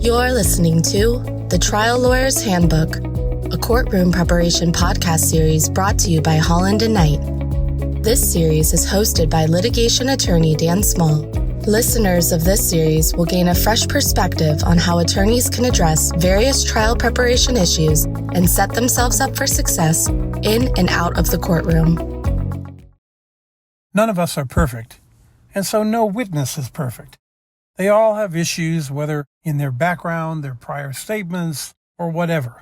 You're listening to The Trial Lawyer's Handbook, a courtroom preparation podcast series brought to you by Holland & Knight. This series is hosted by litigation attorney Dan Small. Listeners of this series will gain a fresh perspective on how attorneys can address various trial preparation issues and set themselves up for success in and out of the courtroom. None of us are perfect, and so no witness is perfect. They all have issues, whether in their background, their prior statements, or whatever.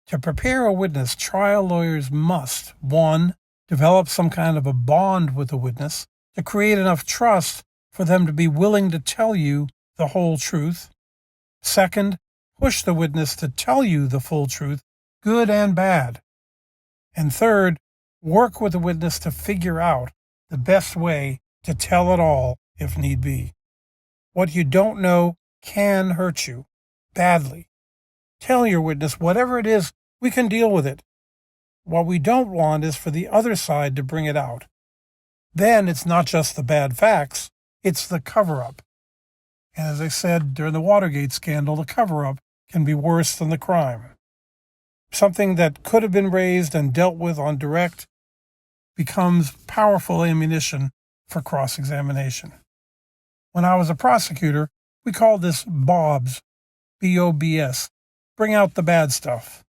To prepare a witness, trial lawyers must, 1, develop some kind of a bond with the witness to create enough trust for them to be willing to tell you the whole truth. 2, push the witness to tell you the full truth, good and bad. And 3, work with the witness to figure out the best way to tell it all if need be. What you don't know can hurt you badly. Tell your witness whatever it is, we can deal with it. What we don't want is for the other side to bring it out. Then it's not just the bad facts, it's the cover-up. And as I said during the Watergate scandal, the cover-up can be worse than the crime. Something that could have been raised and dealt with on direct becomes powerful ammunition for cross-examination. When I was a prosecutor, we called this BOBS, B-O-B-S, bring out the bad stuff.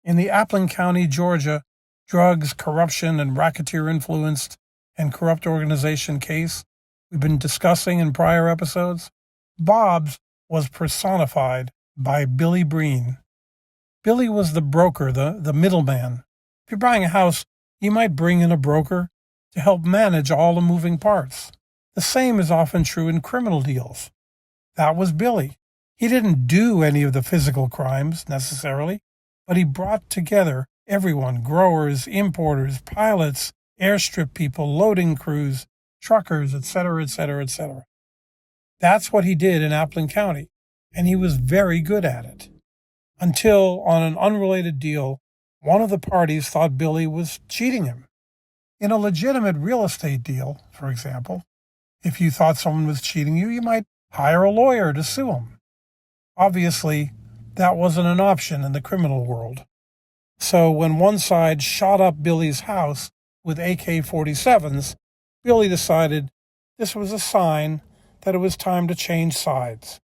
In the Appling County, Georgia, drugs, corruption, and racketeer influenced and corrupt organization case we've been discussing in prior episodes, BOBS was personified by Billy Breen. Billy was the broker, the middleman. If you're buying a house, you might bring in a broker to help manage all the moving parts. The same is often true in criminal deals. That was Billy. He didn't do any of the physical crimes necessarily, but he brought together everyone, growers, importers, pilots, airstrip people, loading crews, truckers, etc., etc., etc. That's what he did in Appling County, and he was very good at it. Until, on an unrelated deal, one of the parties thought Billy was cheating him. In a legitimate real estate deal, for example, if you thought someone was cheating you, you might hire a lawyer to sue him. Obviously, that wasn't an option in the criminal world. So when one side shot up Billy's house with AK-47s, Billy decided this was a sign that it was time to change sides.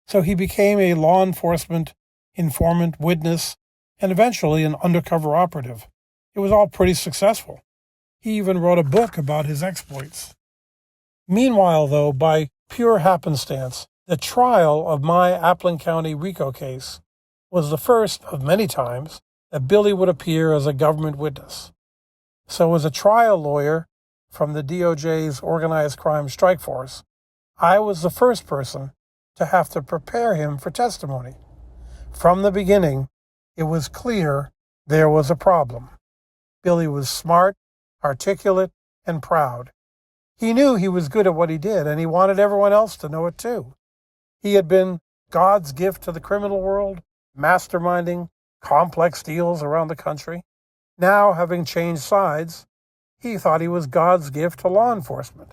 So he became a law enforcement informant, witness, and eventually an undercover operative. It was all pretty successful. He even wrote a book about his exploits. Meanwhile, though, by pure happenstance, the trial of my Appling County RICO case was the first of many times that Billy would appear as a government witness. So as a trial lawyer from the DOJ's Organized Crime Strike Force, I was the first person to have to prepare him for testimony. From the beginning, it was clear there was a problem. Billy was smart, articulate, and proud. He knew he was good at what he did, and he wanted everyone else to know it too. He had been God's gift to the criminal world, masterminding complex deals around the country. Now, having changed sides, he thought he was God's gift to law enforcement,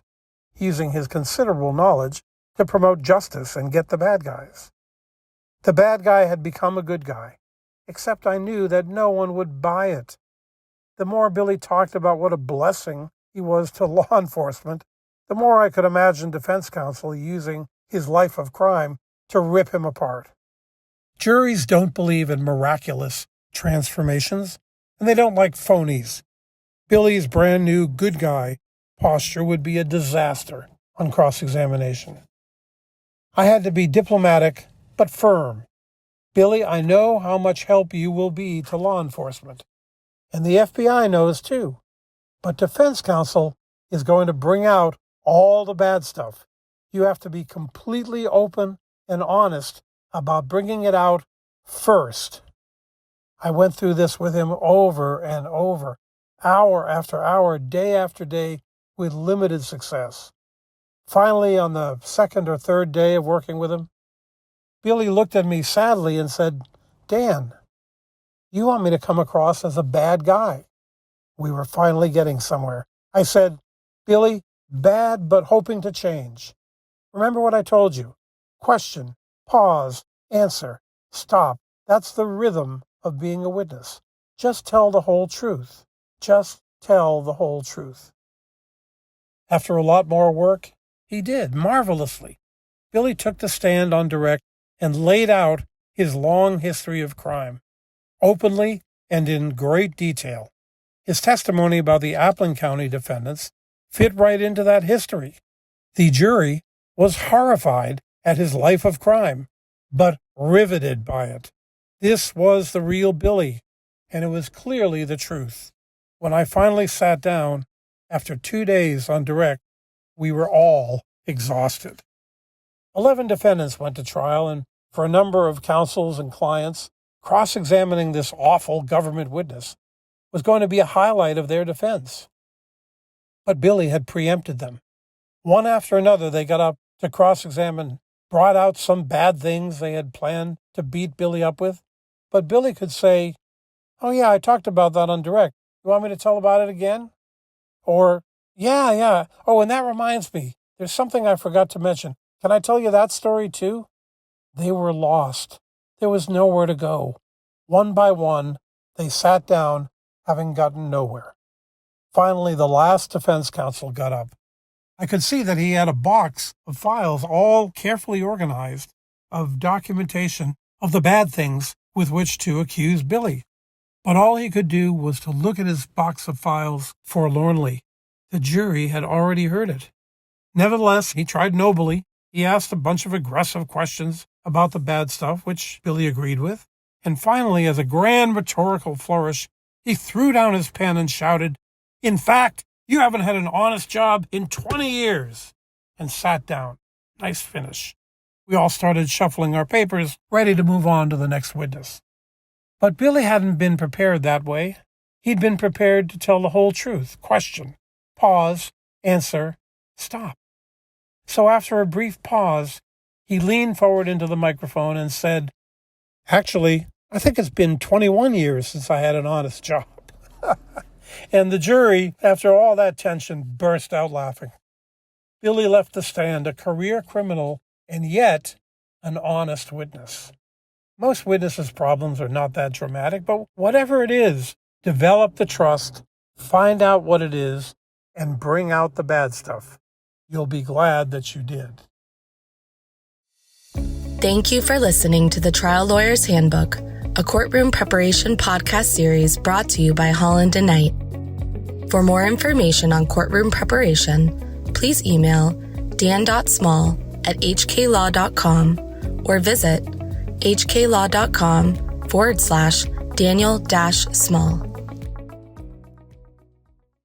using his considerable knowledge to promote justice and get the bad guys. The bad guy had become a good guy, except I knew that no one would buy it. The more Billy talked about what a blessing he was to law enforcement, the more I could imagine defense counsel using his life of crime to rip him apart. Juries don't believe in miraculous transformations, and they don't like phonies. Billy's brand new good guy posture would be a disaster on cross-examination. I had to be diplomatic but firm. Billy, I know how much help you will be to law enforcement, and the FBI knows too. But defense counsel is going to bring out all the bad stuff. You have to be completely open and honest about bringing it out first. I went through this with him over and over, hour after hour, day after day, with limited success. Finally, on the second or third day of working with him, Billy looked at me sadly and said, "Dan, you want me to come across as a bad guy?" We were finally getting somewhere. I said, "Billy, bad but hoping to change. Remember what I told you. Question, pause, answer, stop. That's the rhythm of being a witness. Just tell the whole truth. Just tell the whole truth. After a lot more work, he did, marvelously. Billy took the stand on direct and laid out his long history of crime, openly and in great detail. His testimony about the Appling County defendants fit right into that history. The jury was horrified at his life of crime, but riveted by it. This was the real Billy, and it was clearly the truth. When I finally sat down, after 2 days on direct, we were all exhausted. 11 defendants went to trial, and for a number of counsels and clients, cross-examining this awful government witness was going to be a highlight of their defense. But Billy had preempted them. One after another, they got up to cross-examine, brought out some bad things they had planned to beat Billy up with. But Billy could say, "Oh yeah, I talked about that on direct. You want me to tell about it again?" Or, yeah. Oh, and that reminds me, there's something I forgot to mention. Can I tell you that story too? They were lost. There was nowhere to go. One by one, they sat down, having gotten nowhere. Finally, the last defense counsel got up. I could see that he had a box of files all carefully organized of documentation of the bad things with which to accuse Billy. But all he could do was to look at his box of files forlornly. The jury had already heard it. Nevertheless, he tried nobly. He asked a bunch of aggressive questions about the bad stuff, which Billy agreed with. And finally, as a grand rhetorical flourish, he threw down his pen and shouted, "In fact, you haven't had an honest job in 20 years, and sat down. Nice finish. We all started shuffling our papers, ready to move on to the next witness. But Billy hadn't been prepared that way. He'd been prepared to tell the whole truth, question, pause, answer, stop. So after a brief pause, he leaned forward into the microphone and said, "Actually, I think it's been 21 years since I had an honest job." And the jury, after all that tension, burst out laughing. Billy left the stand a career criminal and yet an honest witness. Most witnesses' problems are not that dramatic, but whatever it is, develop the trust, find out what it is, and bring out the bad stuff. You'll be glad that you did. Thank you for listening to the Trial Lawyer's Handbook, a courtroom preparation podcast series brought to you by Holland & Knight. For more information on courtroom preparation, please email dan.small@hklaw.com or visit hklaw.com/Daniel-Small.